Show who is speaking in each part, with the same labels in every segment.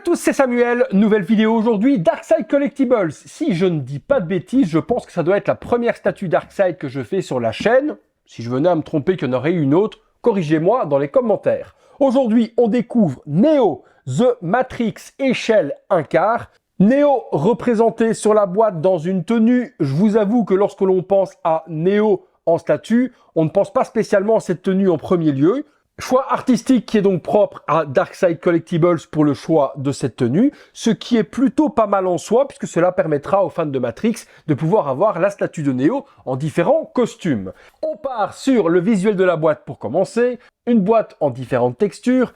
Speaker 1: Salut à tous, c'est Samuel, nouvelle vidéo aujourd'hui, Darkside Collectibles. Si je ne dis pas de bêtises, je pense que ça doit être la première statue Darkside que je fais sur la chaîne. Si je venais à me tromper qu'il y en aurait une autre, corrigez-moi dans les commentaires. Aujourd'hui, on découvre Neo, The Matrix échelle 1/4. Neo représenté sur la boîte dans une tenue. Je vous avoue que lorsque l'on pense à Neo en statue, on ne pense pas spécialement à cette tenue en premier lieu. Choix artistique qui est donc propre à Darkside Collectibles pour le choix de cette tenue, ce qui est plutôt pas mal en soi puisque cela permettra aux fans de Matrix de pouvoir avoir la statue de Neo en différents costumes. On part sur le visuel de la boîte pour commencer, une boîte en différentes textures,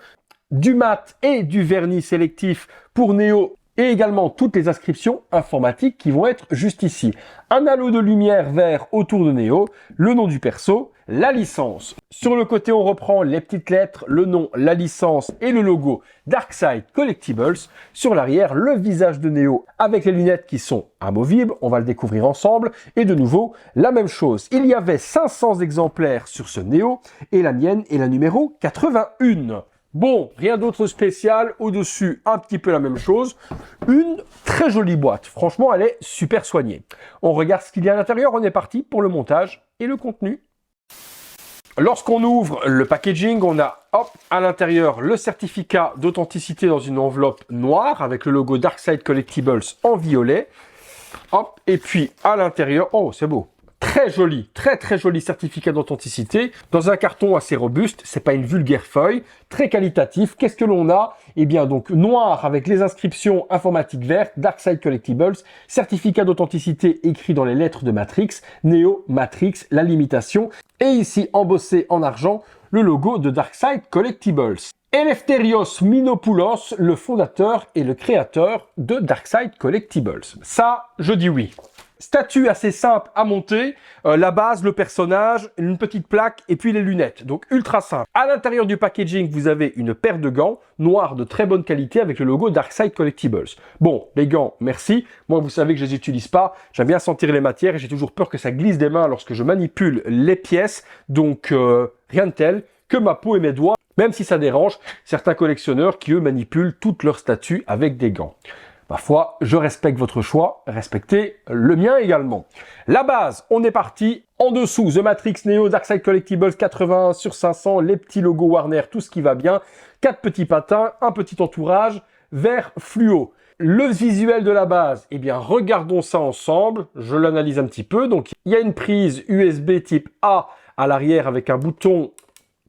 Speaker 1: du mat et du vernis sélectif pour Neo et également toutes les inscriptions informatiques qui vont être juste ici. Un halo de lumière vert autour de Neo, le nom du perso, la licence. Sur le côté, on reprend les petites lettres, le nom, la licence et le logo Darkside Collectibles. Sur l'arrière, le visage de Neo avec les lunettes qui sont amovibles. On va le découvrir ensemble. Et de nouveau, la même chose. Il y avait 500 exemplaires sur ce Neo et la mienne est la numéro 81. Bon, rien d'autre spécial. Au-dessus, un petit peu la même chose. Une très jolie boîte. Franchement, elle est super soignée. On regarde ce qu'il y a à l'intérieur. On est parti pour le montage et le contenu. Lorsqu'on ouvre le packaging, on a à l'intérieur le certificat d'authenticité dans une enveloppe noire avec le logo Darkside Collectibles en violet. Et puis à l'intérieur, oh c'est beau, très joli certificat d'authenticité dans un carton assez robuste. C'est pas une vulgaire feuille, très qualitatif. Qu'est-ce que l'on a? Eh bien donc noir avec les inscriptions informatiques vertes, Darkside Collectibles, certificat d'authenticité écrit dans les lettres de Matrix, Neo Matrix, la limitation, et ici embossé en argent le logo de Darkside Collectibles. Eleftherios Minopoulos, le fondateur et le créateur de Darkside Collectibles. Ça, je dis oui. Statue assez simple à monter, la base, le personnage, une petite plaque et puis les lunettes. Donc ultra simple. À l'intérieur du packaging, vous avez une paire de gants noirs de très bonne qualité avec le logo Darkside Collectibles. Bon, les gants, merci. Moi, vous savez que je les utilise pas. J'aime bien sentir les matières et j'ai toujours peur que ça glisse des mains lorsque je manipule les pièces. Donc rien de tel que ma peau et mes doigts, même si ça dérange certains collectionneurs qui eux manipulent toutes leurs statues avec des gants. Ma foi, je respecte votre choix, respectez le mien également. La base, on est parti. En dessous, The Matrix, Neo, Darkside Collectibles 81 sur 500, les petits logos Warner, tout ce qui va bien. 4 petits patins, un petit entourage, vert fluo. Le visuel de la base, eh bien, regardons ça ensemble. Je l'analyse un petit peu. Donc, il y a une prise USB type A à l'arrière avec un bouton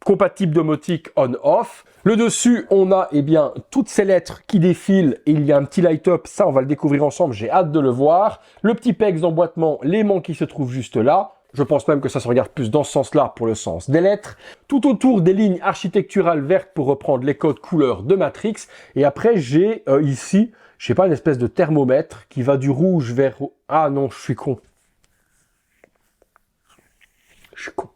Speaker 1: compatible domotique on-off. Le dessus, on a eh bien toutes ces lettres qui défilent et il y a un petit light-up. Ça, on va le découvrir ensemble. J'ai hâte de le voir. Le petit PEX d'emboîtement, l'aimant qui se trouve juste là. Je pense même que ça se regarde plus dans ce sens-là pour le sens des lettres. Tout autour des lignes architecturales vertes pour reprendre les codes couleurs de Matrix. Et après, j'ai ici, je sais pas, une espèce de thermomètre qui va du rouge vers... Ah non, je suis con. Je suis con.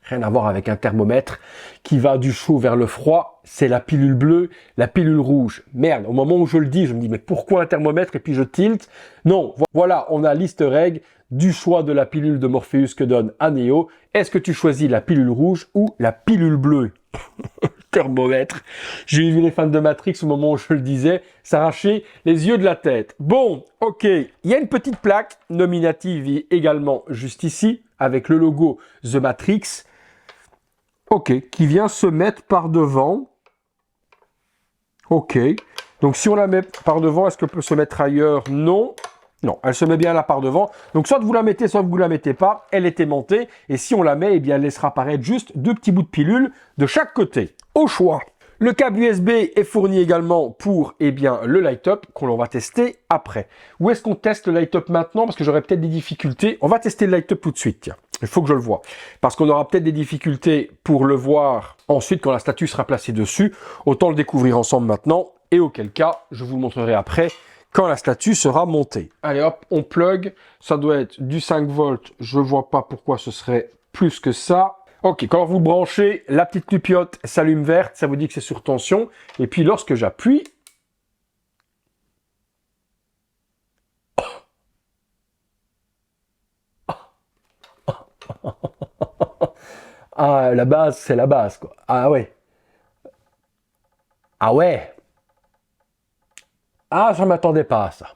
Speaker 1: Rien à voir avec un thermomètre qui va du chaud vers le froid. C'est la pilule bleue, la pilule rouge. Merde, au moment où je le dis, je me dis, mais pourquoi un thermomètre? Et puis je tilte. Non, voilà, on a l'easter egg du choix de la pilule de Morpheus que donne à Neo. Est-ce que tu choisis la pilule rouge ou la pilule bleue? Thermomètre. J'ai vu les fans de Matrix au moment où je le disais s'arracher les yeux de la tête. Bon, ok. Il y a une petite plaque nominative également juste ici avec le logo The Matrix. Ok, qui vient se mettre par devant. Ok. Donc si on la met par devant, est-ce qu'elle peut se mettre ailleurs? Non. Non, elle se met bien là par devant. Donc soit vous la mettez, soit vous la mettez pas. Elle est aimantée. Et si on la met, eh bien, elle laissera apparaître juste 2 petits bouts de pilule de chaque côté. Au choix. Le câble USB est fourni également pour eh bien, le light-up qu'on va tester après. Où est-ce qu'on teste le light-up maintenant? Parce que j'aurai peut-être des difficultés. On va tester le light-up tout de suite. Tiens. Il faut que je le voie. Parce qu'on aura peut-être des difficultés pour le voir ensuite quand la statue sera placée dessus. Autant le découvrir ensemble maintenant. Et auquel cas, je vous le montrerai après quand la statue sera montée. Allez hop, on plug. Ça doit être du 5 volts. Je ne vois pas pourquoi ce serait plus que ça. Ok, quand vous branchez, la petite clignote s'allume verte, ça vous dit que c'est sur tension. Et puis lorsque j'appuie, ah, la base, c'est la base, quoi. Ah ouais. Ah ouais. Ah, je ne m'attendais pas à ça.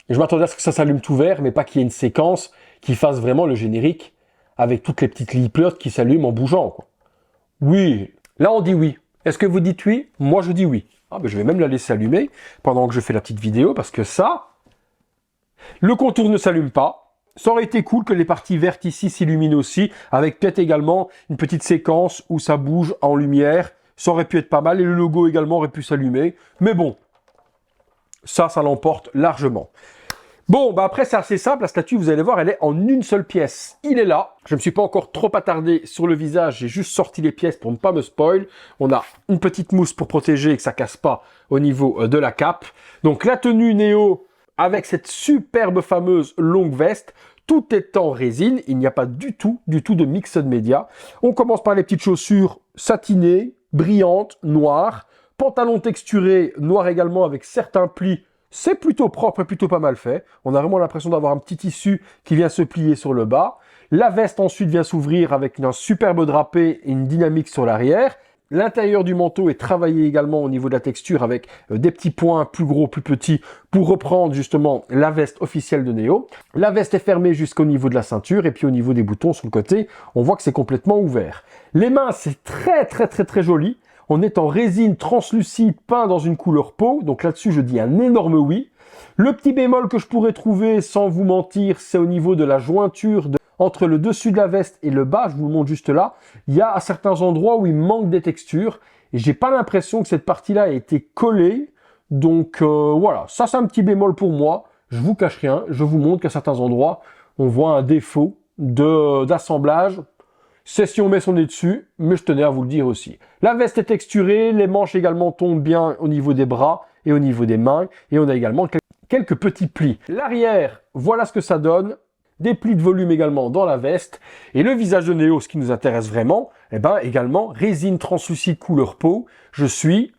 Speaker 1: Je m'attendais à ce que ça s'allume tout vert, mais pas qu'il y ait une séquence qui fasse vraiment le générique avec toutes les petites lipleurs qui s'allument en bougeant, quoi. Oui, là on dit oui. Est-ce que vous dites oui? Moi je dis oui. Ah, ben, je vais même la laisser allumer pendant que je fais la petite vidéo, parce que ça, le contour ne s'allume pas. Ça aurait été cool que les parties vertes ici s'illuminent aussi, avec peut-être également une petite séquence où ça bouge en lumière. Ça aurait pu être pas mal, et le logo également aurait pu s'allumer. Mais bon, ça l'emporte largement. Bon, bah après c'est assez simple, la statue, vous allez voir, elle est en une seule pièce. Il est là, je ne me suis pas encore trop attardé sur le visage, j'ai juste sorti les pièces pour ne pas me spoil. On a une petite mousse pour protéger et que ça casse pas au niveau de la cape. Donc la tenue Néo avec cette superbe fameuse longue veste, tout est en résine, il n'y a pas du tout de mixed media. On commence par les petites chaussures satinées, brillantes, noires, pantalon texturé, noir également avec certains plis. C'est plutôt propre et plutôt pas mal fait. On a vraiment l'impression d'avoir un petit tissu qui vient se plier sur le bas. La veste ensuite vient s'ouvrir avec un superbe drapé et une dynamique sur l'arrière. L'intérieur du manteau est travaillé également au niveau de la texture avec des petits points plus gros, plus petits pour reprendre justement la veste officielle de Néo. La veste est fermée jusqu'au niveau de la ceinture et puis au niveau des boutons sur le côté, on voit que c'est complètement ouvert. Les mains, c'est très joli. On est en résine translucide peint dans une couleur peau, donc là-dessus je dis un énorme oui. Le petit bémol que je pourrais trouver, sans vous mentir, c'est au niveau de la jointure entre le dessus de la veste et le bas, je vous le montre juste là. Il y a à certains endroits où il manque des textures, et j'ai pas l'impression que cette partie-là ait été collée, donc voilà, ça c'est un petit bémol pour moi. Je vous cache rien, je vous montre qu'à certains endroits, on voit un défaut d'assemblage. C'est si on met son nez dessus, mais je tenais à vous le dire aussi. La veste est texturée, les manches également tombent bien au niveau des bras et au niveau des mains, et on a également quelques petits plis. L'arrière, voilà ce que ça donne, des plis de volume également dans la veste, et le visage de Néo, ce qui nous intéresse vraiment, eh ben également résine translucide couleur peau, je suis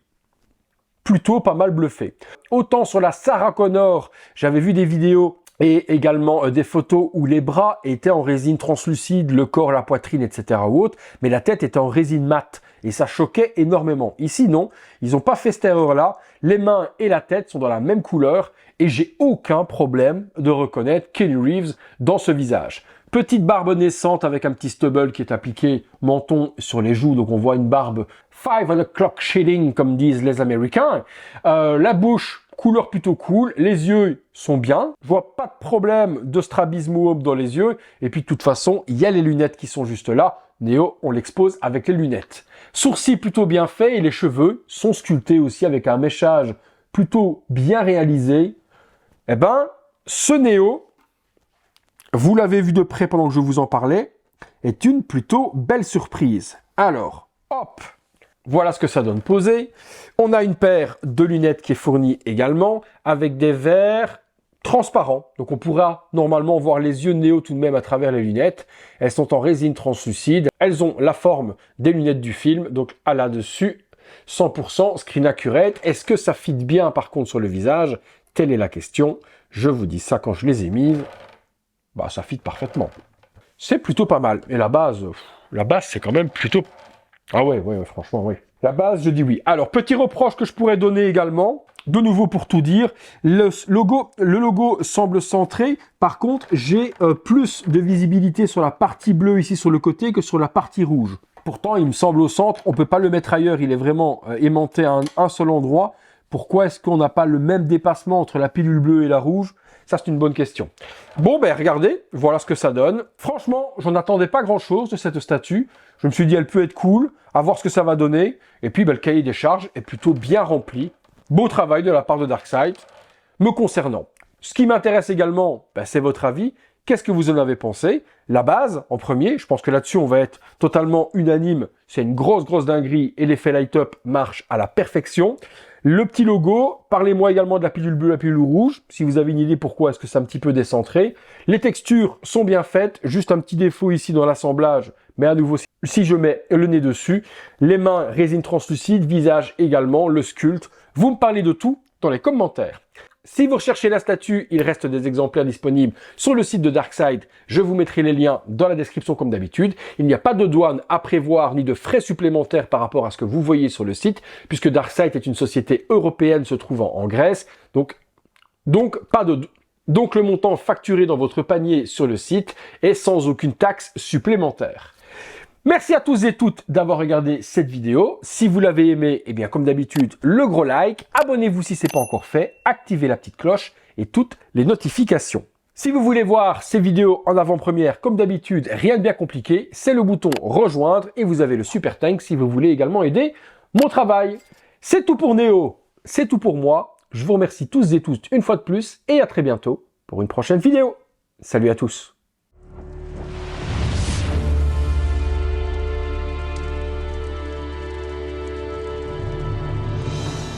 Speaker 1: plutôt pas mal bluffé. Autant sur la Sarah Connor, j'avais vu des vidéos et également des photos où les bras étaient en résine translucide, le corps, la poitrine, etc. ou autre, mais la tête était en résine mate et ça choquait énormément. Ici, non, ils n'ont pas fait cette erreur-là. Les mains et la tête sont dans la même couleur et j'ai aucun problème de reconnaître Keanu Reeves dans ce visage. Petite barbe naissante avec un petit stubble qui est appliqué menton sur les joues, donc on voit une barbe 5 o'clock shading comme disent les Américains. La bouche, couleur plutôt cool, les yeux sont bien, je vois pas de problème de strabisme dans les yeux, et puis de toute façon, il y a les lunettes qui sont juste là, Néo, on l'expose avec les lunettes. Sourcils plutôt bien faits, et les cheveux sont sculptés aussi avec un méchage plutôt bien réalisé. Eh ben, ce Néo, vous l'avez vu de près pendant que je vous en parlais, est une plutôt belle surprise. Alors, hop, voilà ce que ça donne posé. On a une paire de lunettes qui est fournie également avec des verres transparents. Donc on pourra normalement voir les yeux de Néo tout de même à travers les lunettes. Elles sont en résine translucide. Elles ont la forme des lunettes du film. Donc à là-dessus, 100% screen accurate. Est-ce que ça fit bien par contre sur le visage? Telle est la question. Je vous dis ça quand je les ai mises. Bah ça fit parfaitement. C'est plutôt pas mal. Et la base c'est quand même plutôt... Ah ouais, franchement, oui. La base, je dis oui. Alors, petit reproche que je pourrais donner également, de nouveau pour tout dire, le logo semble centré. Par contre, j'ai plus de visibilité sur la partie bleue ici sur le côté que sur la partie rouge. Pourtant, il me semble au centre, on ne peut pas le mettre ailleurs, il est vraiment aimanté à un seul endroit. Pourquoi est-ce qu'on n'a pas le même dépassement entre la pilule bleue et la rouge? Ça, c'est une bonne question. Bon, ben regardez, voilà ce que ça donne. Franchement, j'en attendais pas grand-chose de cette statue. Je me suis dit, elle peut être cool, à voir ce que ça va donner. Et puis, ben, le cahier des charges est plutôt bien rempli. Beau travail de la part de Darkseid, me concernant. Ce qui m'intéresse également, ben, c'est votre avis. Qu'est-ce que vous en avez pensé? La base, en premier, je pense que là-dessus, on va être totalement unanime. C'est une grosse dinguerie et l'effet light-up marche à la perfection. Le petit logo, parlez-moi également de la pilule bleue, la pilule rouge, si vous avez une idée pourquoi est-ce que c'est un petit peu décentré. Les textures sont bien faites, juste un petit défaut ici dans l'assemblage, mais à nouveau, si je mets le nez dessus, les mains résine translucide, visage également, le sculpte. Vous me parlez de tout dans les commentaires. Si vous recherchez la statue, il reste des exemplaires disponibles sur le site de Darkseid. Je vous mettrai les liens dans la description comme d'habitude. Il n'y a pas de douane à prévoir ni de frais supplémentaires par rapport à ce que vous voyez sur le site, puisque Darkseid est une société européenne se trouvant en Grèce. Donc Donc le montant facturé dans votre panier sur le site est sans aucune taxe supplémentaire. Merci à tous et toutes d'avoir regardé cette vidéo. Si vous l'avez aimé, eh bien comme d'habitude, le gros like. Abonnez-vous si ce n'est pas encore fait. Activez la petite cloche et toutes les notifications. Si vous voulez voir ces vidéos en avant-première, comme d'habitude, rien de bien compliqué, c'est le bouton rejoindre et vous avez le super thanks si vous voulez également aider mon travail. C'est tout pour Néo, c'est tout pour moi. Je vous remercie tous et toutes une fois de plus et à très bientôt pour une prochaine vidéo. Salut à tous.